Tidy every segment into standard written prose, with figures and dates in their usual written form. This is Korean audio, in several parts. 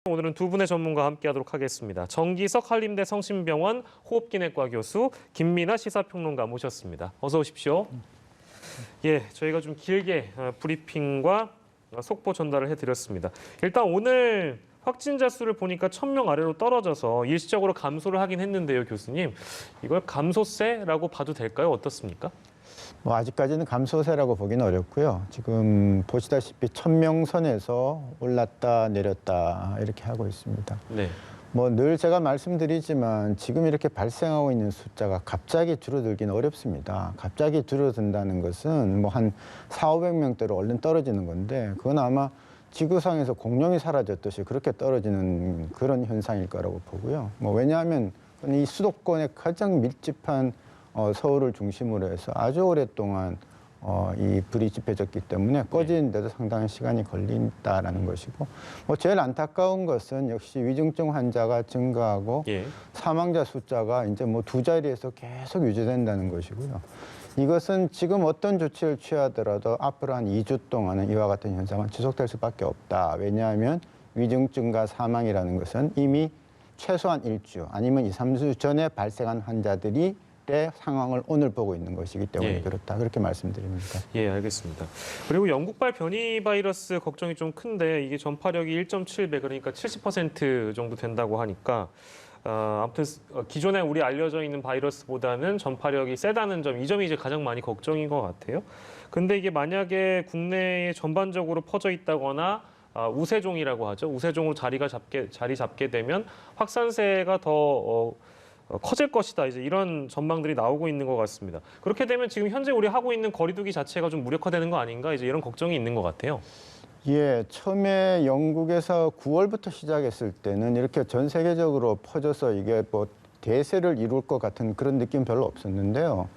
오늘은 두 분의 전문가와 함께하도록 하겠습니다. 정기석 한림대 성심병원 호흡기내과 교수 김민아 시사평론가 모셨습니다. 어서 오십시오. 예, 저희가 좀 길게 브리핑과 속보 전달을 해드렸습니다. 일단 오늘 확진자 수를 보니까 1,000명 아래로 떨어져서 일시적으로 감소를 하긴 했는데요, 교수님. 이걸 감소세라고 봐도 될까요? 어떻습니까? 아직까지는 감소세라고 보기는 어렵고요. 지금 보시다시피 1,000명 선에서 올랐다 내렸다 이렇게 하고 있습니다. 네. 늘 제가 말씀드리지만 지금 이렇게 발생하고 있는 숫자가 갑자기 줄어들기는 어렵습니다. 갑자기 줄어든다는 것은 한 400~500명대로 얼른 떨어지는 건데 그건 아마 지구상에서 공룡이 사라졌듯이 그렇게 떨어지는 그런 현상일 거라고 보고요. 왜냐하면 이 수도권에 가장 밀집한 서울을 중심으로 해서 아주 오랫동안 이 불이 지펴졌기 때문에 꺼지는데도 상당한 시간이 걸린다라는 것이고 제일 안타까운 것은 역시 위중증 환자가 증가하고 사망자 숫자가 이제 두 자리에서 계속 유지된다는 것이고요. 이것은 지금 어떤 조치를 취하더라도 앞으로 한 2주 동안은 이와 같은 현상은 지속될 수밖에 없다. 왜냐하면 위중증과 사망이라는 것은 이미 최소한 1주 아니면 2~3주 전에 발생한 환자들이 상황을 오늘 보고 있는 것이기 때문에 그렇다. 그렇게 말씀드립니다. 예, 알겠습니다. 그리고 영국발 변이 바이러스 걱정이 좀 큰데 이게 전파력이 1.7배 그러니까 70% 정도 된다고 하니까 아무튼 기존에 우리 알려져 있는 바이러스보다는 전파력이 세다는 점, 이 점이 이제 가장 많이 걱정인 것 같아요. 근데 이게 만약에 국내에 전반적으로 퍼져 있다거나 우세종이라고 하죠. 우세종으로 자리 잡게 되면 확산세가 더 커질 것이다. 이제 이런 전망들이 나오고 있는 것 같습니다. 그렇게 되면 지금 현재 우리 하고 있는 거리두기 자체가 좀 무력화되는 거 아닌가? 이제 이런 걱정이 있는 것 같아요. 예, 처음에 영국에서 9월부터 시작했을 때는 이렇게 전 세계적으로 퍼져서 이게 대세를 이룰 것 같은 그런 느낌 별로 없었는데요.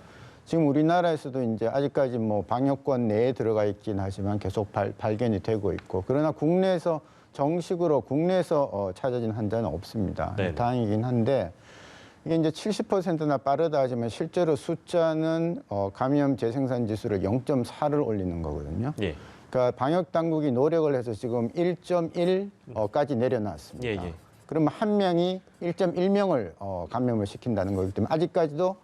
지금 우리나라에서도 이제 아직까지 방역권 내에 들어가 있긴 하지만 계속 발견이 되고 있고 그러나 국내에서 정식으로 국내에서 찾아진 환자는 없습니다. 네네. 다행이긴 한데 이게 이제 70%나 빠르다 하지만 실제로 숫자는 감염 재생산 지수를 0.4를 올리는 거거든요. 예. 그러니까 방역 당국이 노력을 해서 지금 1.1까지 내려놨습니다. 그러면 한 명이 1.1명을 감염을 시킨다는 거기 때문에 아직까지도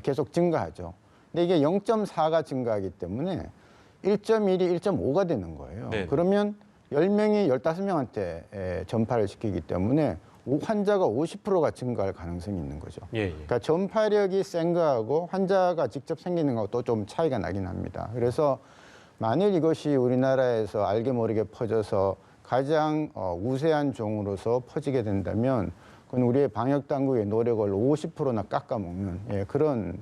계속 증가하죠. 근데 이게 0.4가 증가하기 때문에 1.1이 1.5가 되는 거예요. 네네. 그러면 10명이 15명한테 전파를 시키기 때문에 환자가 50%가 증가할 가능성이 있는 거죠. 그러니까 전파력이 센 거하고 환자가 직접 생기는 거하고 또 좀 차이가 나긴 합니다. 그래서 만일 이것이 우리나라에서 알게 모르게 퍼져서 가장 우세한 종으로서 퍼지게 된다면 그건 우리의 방역 당국의 노력을 50%나 깎아먹는 그런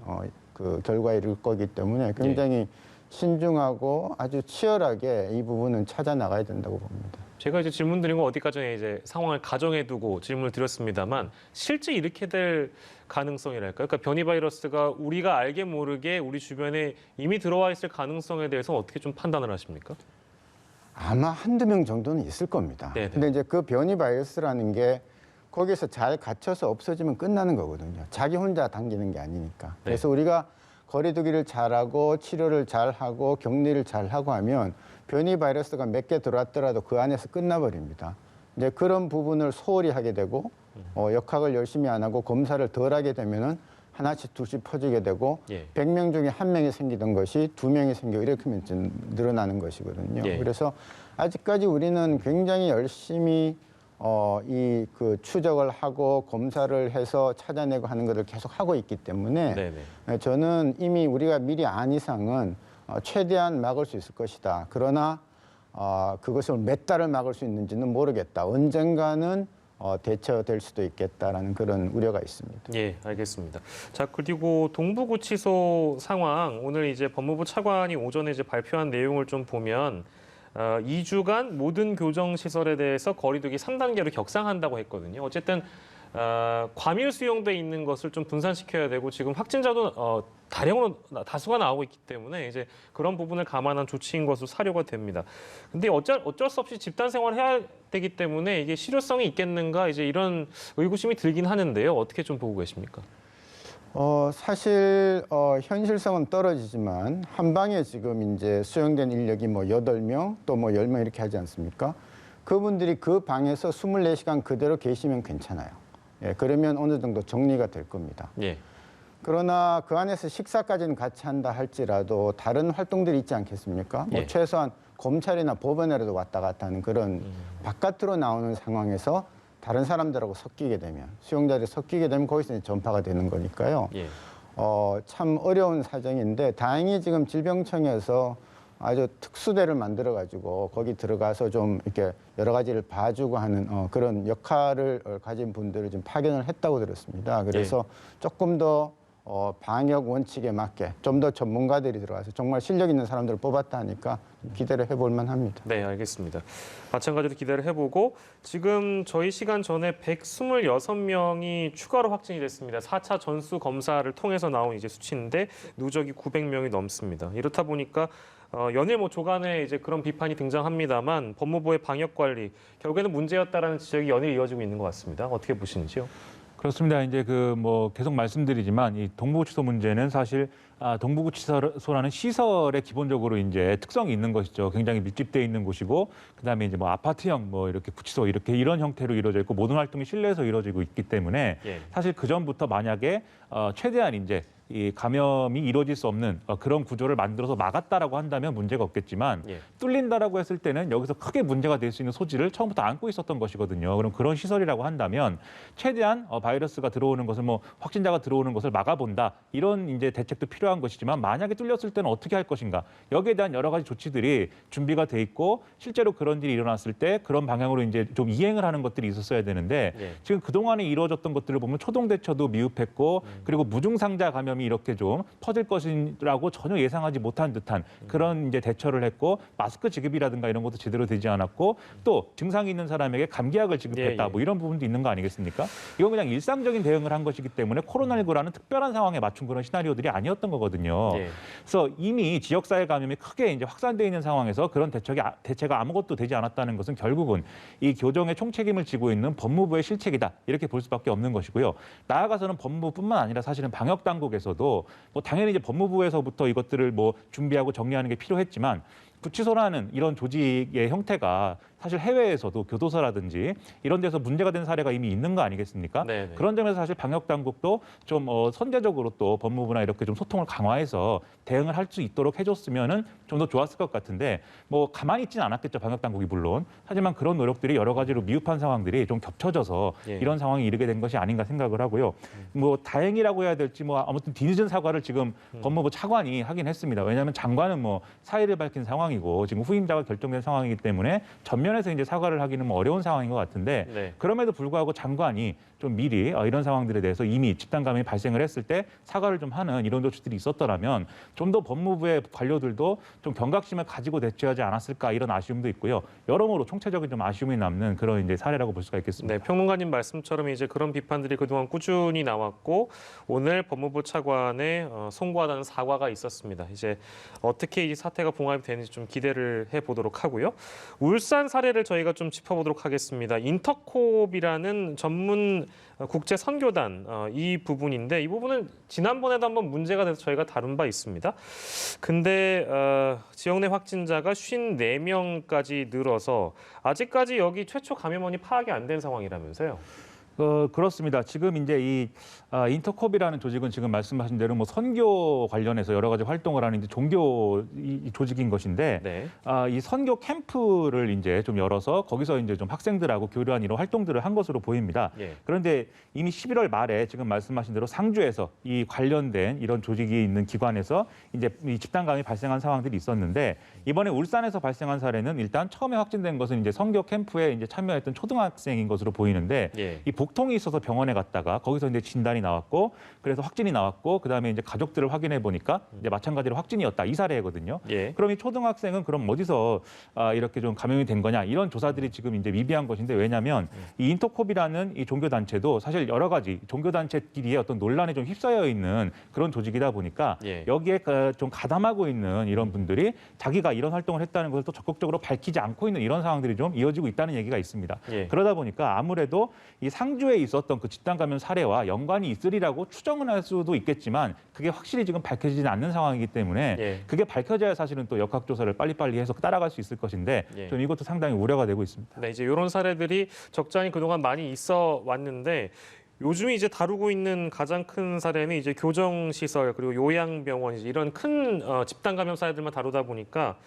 그 결과에 이를 거기 때문에 굉장히 신중하고 아주 치열하게 이 부분은 찾아 나가야 된다고 봅니다. 제가 이제 질문 드린 거 어디까지 이제 상황을 가정해 두고 질문을 드렸습니다만 실제 이렇게 될 가능성이랄까요? 그러니까 변이 바이러스가 우리가 알게 모르게 우리 주변에 이미 들어와 있을 가능성에 대해서 어떻게 좀 판단을 하십니까? 아마 한두 명 정도는 있을 겁니다. 근데 이제 그 변이 바이러스라는 게 거기서 잘 갇혀서 없어지면 끝나는 거거든요. 자기 혼자 당기는 게 아니니까. 그래서 우리가 거리두기를 잘하고 치료를 잘하고 격리를 잘하고 하면 변이 바이러스가 몇 개 들어왔더라도 그 안에서 끝나버립니다. 이제 그런 부분을 소홀히 하게 되고 역학을 열심히 안 하고 검사를 덜 하게 되면은 하나씩 둘씩 퍼지게 되고 100명 중에 1명이 생기던 것이 2명이 생기고 이렇게 하면 늘어나는 것이거든요. 그래서 아직까지 우리는 굉장히 열심히 그 추적을 하고 검사를 해서 찾아내고 하는 것을 계속 하고 있기 때문에 저는 이미 우리가 미리 안 이상은 최대한 막을 수 있을 것이다. 그러나 그것을 몇 달을 막을 수 있는지는 모르겠다. 언젠가는 대처될 수도 있겠다라는 그런 우려가 있습니다. 예, 알겠습니다. 자, 그리고 동부구치소 상황 오늘 이제 법무부 차관이 오전에 이제 발표한 내용을 좀 보면 2주간 모든 교정 시설에 대해서 거리두기 3단계로 격상한다고 했거든요. 어쨌든 과밀 수용돼 있는 것을 좀 분산시켜야 되고 지금 확진자도 다량으로 다수가 나오고 있기 때문에 이제 그런 부분을 감안한 조치인 것으로 사료가 됩니다. 근데 어쩔 수 없이 집단 생활을 해야 되기 때문에 이게 실효성이 있겠는가 이제 이런 의구심이 들긴 하는데요. 어떻게 좀 보고 계십니까? 사실 현실성은 떨어지지만 한 방에 지금 이제 수용된 인력이 8명 또 10명 이렇게 하지 않습니까? 그분들이 그 방에서 24시간 그대로 계시면 괜찮아요. 예, 그러면 어느 정도 정리가 될 겁니다. 예. 그러나 그 안에서 식사까지는 같이 한다 할지라도 다른 활동들이 있지 않겠습니까? 뭐 예. 최소한 검찰이나 법원에라도 왔다 갔다 하는 그런 바깥으로 나오는 상황에서 다른 사람들하고 섞이게 되면 수용자들이 섞이게 되면 거기서 이제 전파가 되는 거니까요. 예. 참 어려운 사정인데 다행히 지금 질병청에서 아주 특수대를 만들어 가지고 거기 들어가서 좀 이렇게 여러 가지를 봐주고 하는 그런 역할을 가진 분들을 좀 파견을 했다고 들었습니다. 그래서 조금 더 방역 원칙에 맞게 좀 더 전문가들이 들어가서 정말 실력 있는 사람들을 뽑았다 하니까 기대를 해볼 만합니다. 네, 알겠습니다. 마찬가지로 기대를 해보고 지금 저희 시간 전에 126명이 추가로 확진이 됐습니다. 4차 전수 검사를 통해서 나온 이제 수치인데 누적이 900명이 넘습니다. 이렇다 보니까 연일 뭐 조간에 이제 그런 비판이 등장합니다만 법무부의 방역 관리 결국에는 문제였다라는 지적이 연일 이어지고 있는 것 같습니다. 어떻게 보시는지요? 그렇습니다. 이제 계속 말씀드리지만 이 동부구치소 문제는 사실 동부구치소라는 시설에 기본적으로 이제 특성이 있는 것이죠. 굉장히 밀집되어 있는 곳이고 그다음에 이제 뭐 아파트형 뭐 이렇게 구치소 이런 형태로 이루어져 있고 모든 활동이 실내에서 이루어지고 있기 때문에 사실 그 전부터 만약에 최대한 이제 이 감염이 이루어질 수 없는 그런 구조를 만들어서 막았다라고 한다면 문제가 없겠지만 뚫린다라고 했을 때는 여기서 크게 문제가 될 수 있는 소지를 처음부터 안고 있었던 것이거든요. 그럼 그런 시설이라고 한다면 최대한 바이러스가 들어오는 것을 뭐 확진자가 들어오는 것을 막아본다 이런 이제 대책도 필요한 것이지만 만약에 뚫렸을 때는 어떻게 할 것인가 여기에 대한 여러 가지 조치들이 준비가 돼 있고 실제로 그런 일이 일어났을 때 그런 방향으로 이제 좀 이행을 하는 것들이 있었어야 되는데 지금 그동안에 이루어졌던 것들을 보면 초동 대처도 미흡했고 그리고 무증상자 감염이 이렇게 좀 퍼질 것이라고 전혀 예상하지 못한 듯한 그런 이제 대처를 했고 마스크 지급이라든가 이런 것도 제대로 되지 않았고 또 증상이 있는 사람에게 감기약을 지급했다 뭐 이런 부분도 있는 거 아니겠습니까? 이건 그냥 일상적인 대응을 한 것이기 때문에 코로나19라는 특별한 상황에 맞춘 그런 시나리오들이 아니었던 거거든요. 그래서 이미 지역사회 감염이 크게 이제 확산되어 있는 상황에서 그런 대체가 아무것도 되지 않았다는 것은 결국은 이 교정의 총책임을 지고 있는 법무부의 실책이다 이렇게 볼 수밖에 없는 것이고요. 나아가서는 법무부뿐만 아니라 사실은 방역 당국에서도 뭐 당연히 이제 법무부에서부터 이것들을 뭐 준비하고 정리하는 게 필요했지만 구치소라는 이런 조직의 형태가 사실 해외에서도 교도소라든지 이런 데서 문제가 된 사례가 이미 있는 거 아니겠습니까? 네네. 그런 점에서 사실 방역 당국도 좀 선제적으로 또 법무부나 이렇게 좀 소통을 강화해서 대응을 할 수 있도록 해줬으면은 좀 더 좋았을 것 같은데 뭐 가만히 있지는 않았겠죠 방역 당국이 물론. 하지만 그런 노력들이 여러 가지로 미흡한 상황들이 좀 겹쳐져서 이런 상황이 이르게 된 것이 아닌가 생각을 하고요. 뭐 다행이라고 해야 될지 뭐 아무튼 뒤늦은 사과를 지금 법무부 차관이 하긴 했습니다. 왜냐하면 장관은 뭐 사의를 밝힌 상황이고 지금 후임자가 결정된 상황이기 때문에 전면에서 이제 사과를 하기는 뭐 어려운 상황인 것 같은데 그럼에도 불구하고 장관이 좀 미리 이런 상황들에 대해서 이미 집단 감염이 발생을 했을 때 사과를 좀 하는 이런 조치들이 있었더라면 좀 더 법무부의 관료들도 좀 경각심을 가지고 대처하지 않았을까 이런 아쉬움도 있고요. 여러모로 총체적인 좀 아쉬움이 남는 그런 이제 사례라고 볼 수가 있겠습니다. 네, 평론가님 말씀처럼 이제 그런 비판들이 그동안 꾸준히 나왔고 오늘 법무부 차관의 송구하다는 사과가 있었습니다. 이제 어떻게 이 사태가 봉합이 되는지 좀 기대를 해보도록 하고요. 울산 사례를 저희가 좀 짚어보도록 하겠습니다. 인터콥이라는 전문 국제 선교단 이 부분인데 이 부분은 지난번에도 한번 문제가 돼서 저희가 다룬 바 있습니다. 근데 지역 내 확진자가 54명까지 늘어서 아직까지 여기 최초 감염원이 파악이 안 된 상황이라면서요. 그렇습니다. 지금 이제 이 인터콥이라는 조직은 지금 말씀하신 대로 뭐 선교 관련해서 여러 가지 활동을 하는 이제 종교 조직인 것인데 이 선교 캠프를 이제 좀 열어서 거기서 이제 좀 학생들하고 교류한 이런 활동들을 한 것으로 보입니다. 그런데 이미 11월 말에 지금 말씀하신 대로 상주에서 이 관련된 이런 조직이 있는 기관에서 이제 이 집단 감염이 발생한 상황들이 있었는데 이번에 울산에서 발생한 사례는 일단 처음에 확진된 것은 이제 선교 캠프에 이제 참여했던 초등학생인 것으로 보이는데 이 복통이 있어서 병원에 갔다가 거기서 이제 진단이 나왔고 그래서 확진이 나왔고 그다음에 이제 가족들을 확인해 보니까 이제 마찬가지로 확진이었다 이 사례거든요. 그럼 이 초등학생은 그럼 어디서 이렇게 좀 감염이 된 거냐 이런 조사들이 지금 이제 미비한 것인데 왜냐하면 이 인터콥이라는 이 종교 단체도 사실 여러 가지 종교 단체끼리의 어떤 논란에 좀 휩싸여 있는 그런 조직이다 보니까 여기에 좀 가담하고 있는 이런 분들이 자기가 이런 활동을 했다는 것을 또 적극적으로 밝히지 않고 있는 이런 상황들이 좀 이어지고 있다는 얘기가 있습니다. 그러다 보니까 아무래도 이 상주에 있었던 그 집단 감염 사례와 연관이 있으리라고 추정은 할 수도 있겠지만 그게 확실히 지금 밝혀지지 않는 상황이기 때문에 예. 그게 밝혀져야 사실은 또 역학조사를 빨리빨리 해서 따라갈 수 있을 것인데 예. 좀 이것도 상당히 우려가 되고 있습니다. 네, 이제 이런 사례들이 적잖이 그동안 많이 있어 왔는데 요즘에 이제 다루고 있는 가장 큰 사례는 이제 교정시설 그리고 요양병원 이제 이런 큰 집단 감염 사례들만 다루다 보니까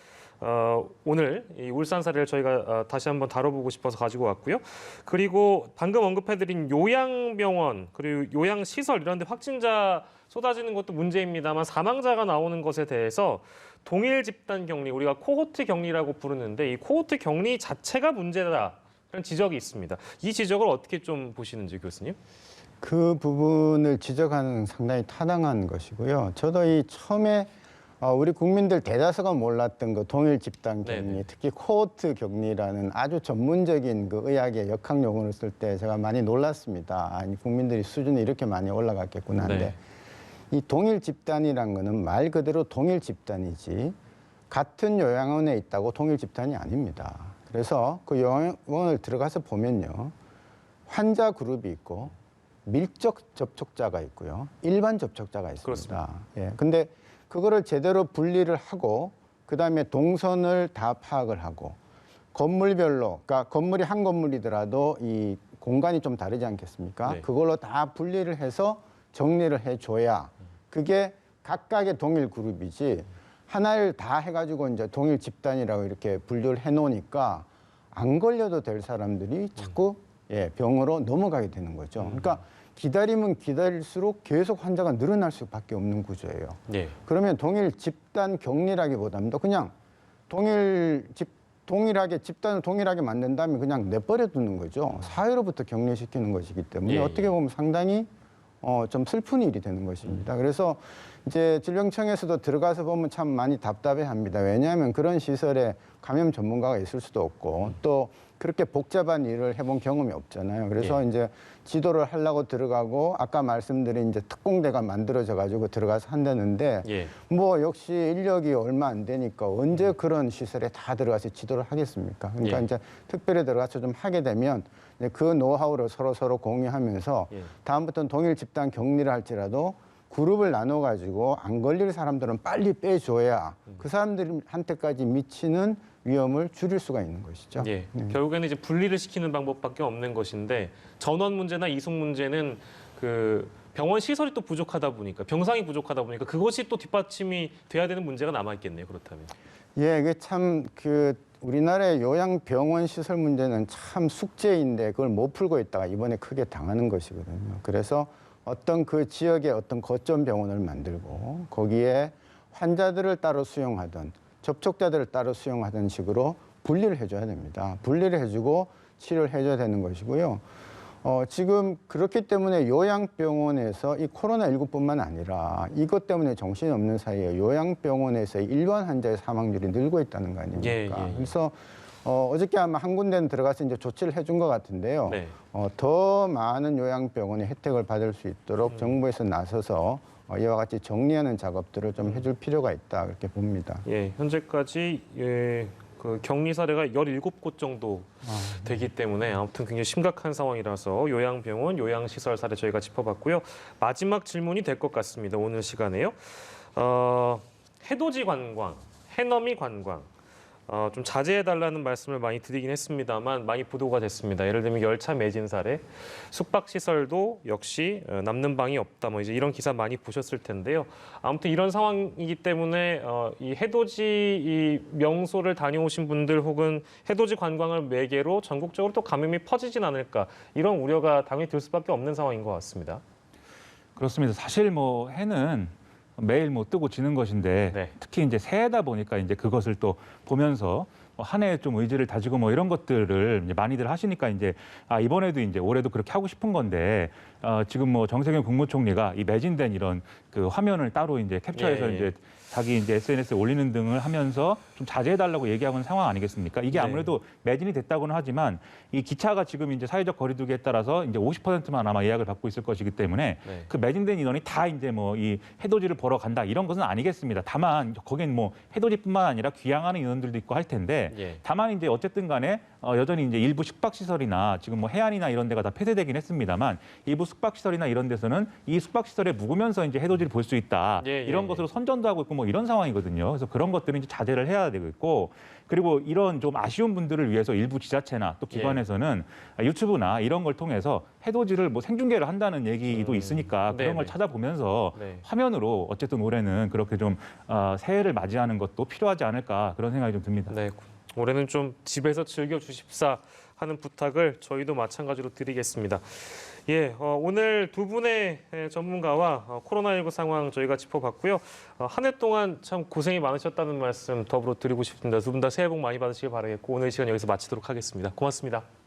오늘 이 울산 사례를 저희가 다시 한번 다뤄보고 싶어서 가지고 왔고요. 그리고 방금 언급해드린 요양병원 그리고 요양시설 이런 데 확진자 쏟아지는 것도 문제입니다만 사망자가 나오는 것에 대해서 동일 집단 격리, 우리가 코호트 격리라고 부르는데 이 코호트 격리 자체가 문제다. 그런 지적이 있습니다. 이 지적을 어떻게 좀 보시는지 교수님? 그 부분을 지적하는 상당히 타당한 것이고요. 저도 이 처음에 우리 국민들 대다수가 몰랐던 그 동일 집단 격리, 네네. 특히 코호트 격리라는 아주 전문적인 그 의학의 역학 용어를 쓸 때 제가 많이 놀랐습니다. 아니, 국민들이 수준이 이렇게 많이 올라갔겠구나 하는데 이 동일 집단이란 거는 말 그대로 동일 집단이지 같은 요양원에 있다고 동일 집단이 아닙니다. 그래서 그 요양원을 들어가서 보면요. 환자 그룹이 있고 밀접 접촉자가 있고요. 일반 접촉자가 있습니다. 그렇습니다. 예. 근데 그거를 제대로 분리를 하고 그다음에 동선을 다 파악을 하고 건물별로 그러니까 건물이 한 건물이더라도 이 공간이 좀 다르지 않겠습니까? 네. 그걸로 다 분리를 해서 정리를 해줘야 그게 각각의 동일 그룹이지 하나를 다 해가지고 이제 동일 집단이라고 이렇게 분류를 해놓으니까 안 걸려도 될 사람들이 자꾸 병으로 넘어가게 되는 거죠. 그러니까 기다리면 기다릴수록 계속 환자가 늘어날 수밖에 없는 구조예요. 네. 그러면 동일 집단 격리라기보다도 그냥 동일하게 집단을 동일하게 만든 다음에 그냥 내버려 두는 거죠. 사회로부터 격리시키는 것이기 때문에 예, 어떻게 보면 상당히 좀 슬픈 일이 되는 것입니다. 그래서 이제 질병청에서도 들어가서 보면 참 많이 답답해합니다. 왜냐하면 그런 시설에 감염 전문가가 있을 수도 없고 또 그렇게 복잡한 일을 해본 경험이 없잖아요. 그래서 이제 지도를 하려고 들어가고 아까 말씀드린 이제 특공대가 만들어져 가지고 들어가서 한다는데 뭐 역시 인력이 얼마 안 되니까 언제 그런 시설에 다 들어가서 지도를 하겠습니까? 그러니까 이제 특별히 들어가서 좀 하게 되면 이제 그 노하우를 서로 공유하면서 다음부터는 동일 집단 격리를 할지라도 그룹을 나눠 가지고 안 걸릴 사람들은 빨리 빼줘야 그 사람들한테까지 미치는 위험을 줄일 수가 있는 것이죠. 예. 결국에는 이제 분리를 시키는 방법밖에 없는 것인데 전원 문제나 이송 문제는 그 병원 시설이 또 부족하다 보니까 병상이 부족하다 보니까 그것이 또 뒷받침이 돼야 되는 문제가 남아 있겠네요. 그렇다면. 예, 이게 참 그 우리나라의 요양병원 시설 문제는 참 숙제인데 그걸 못 풀고 있다가 이번에 크게 당하는 것이거든요. 그래서 어떤 그 지역에 어떤 거점 병원을 만들고 거기에 환자들을 따로 수용하던 접촉자들을 따로 수용하던 식으로 분리를 해줘야 됩니다. 분리를 해주고 치료를 해줘야 되는 것이고요. 지금 그렇기 때문에 요양병원에서 이 코로나19뿐만 아니라 이것 때문에 정신이 없는 사이에 요양병원에서 일반 환자의 사망률이 늘고 있다는 거 아닙니까? 그래서 어저께 아마 한 군데는 들어가서 이제 조치를 해준 것 같은데요. 더 많은 요양병원이 혜택을 받을 수 있도록 정부에서 나서서 이와 같이 정리하는 작업들을 좀 해줄 필요가 있다 그렇게 봅니다. 예, 현재까지 그 격리 사례가 17곳 정도 되기 때문에 아무튼 굉장히 심각한 상황이라서 요양병원, 요양시설 사례 저희가 짚어봤고요. 마지막 질문이 될 것 같습니다. 오늘 시간에요. 해돋이 관광, 해넘이 관광. 좀 자제해달라는 말씀을 많이 드리긴 했습니다만 많이 보도가 됐습니다. 예를 들면 열차 매진 사례, 숙박시설도 역시 남는 방이 없다. 뭐 이제 이런 기사 많이 보셨을 텐데요. 아무튼 이런 상황이기 때문에 이 해돋이 이 명소를 다녀오신 분들 혹은 해돋이 관광을 매개로 전국적으로 또 감염이 퍼지진 않을까 이런 우려가 당연히 들 수밖에 없는 상황인 것 같습니다. 그렇습니다. 사실 뭐 해는 매일 뭐 뜨고 지는 것인데 특히 이제 새해다 보니까 이제 그것을 또 보면서 한 해 좀 의지를 다지고 뭐 이런 것들을 이제 많이들 하시니까 이제 이번에도 이제 올해도 그렇게 하고 싶은 건데 지금 뭐 정세균 국무총리가 이 매진된 이런 그 화면을 따로 이제 캡처해서 이제 자기 이제 SNS에 올리는 등을 하면서 좀 자제해달라고 얘기하고 있는 상황 아니겠습니까? 이게 아무래도 매진이 됐다고는 하지만 이 기차가 지금 이제 사회적 거리두기에 따라서 이제 50%만 아마 예약을 받고 있을 것이기 때문에 그 매진된 인원이 다 이제 뭐 이 해돋이를 보러 간다 이런 것은 아니겠습니다. 다만 거긴 뭐 해돋이뿐만 아니라 귀향하는 인원들도 있고 할 텐데 다만 이제 어쨌든 간에 여전히 이제 일부 숙박시설이나 지금 뭐 해안이나 이런 데가 다 폐쇄되긴 했습니다만 일부 숙박시설이나 이런 데서는 이 숙박시설에 묵으면서 이제 해돋이를 볼 수 있다. 이런 것으로 선전도 하고 있고 뭐 이런 상황이거든요. 그래서 그런 것들은 이제 자제를 해야 되겠고 그리고 이런 좀 아쉬운 분들을 위해서 일부 지자체나 또 기관에서는 유튜브나 이런 걸 통해서 해돋이를 뭐 생중계를 한다는 얘기도 있으니까 그런 걸 찾아보면서 화면으로 어쨌든 올해는 그렇게 좀 새해를 맞이하는 것도 필요하지 않을까 그런 생각이 좀 듭니다. 네, 올해는 좀 집에서 즐겨 주십사 하는 부탁을 저희도 마찬가지로 드리겠습니다. 예, 오늘 두 분의 전문가와 코로나19 상황 저희가 짚어봤고요. 한 해 동안 참 고생이 많으셨다는 말씀 더불어 드리고 싶습니다. 두 분 다 새해 복 많이 받으시길 바라겠고 오늘 시간 여기서 마치도록 하겠습니다. 고맙습니다.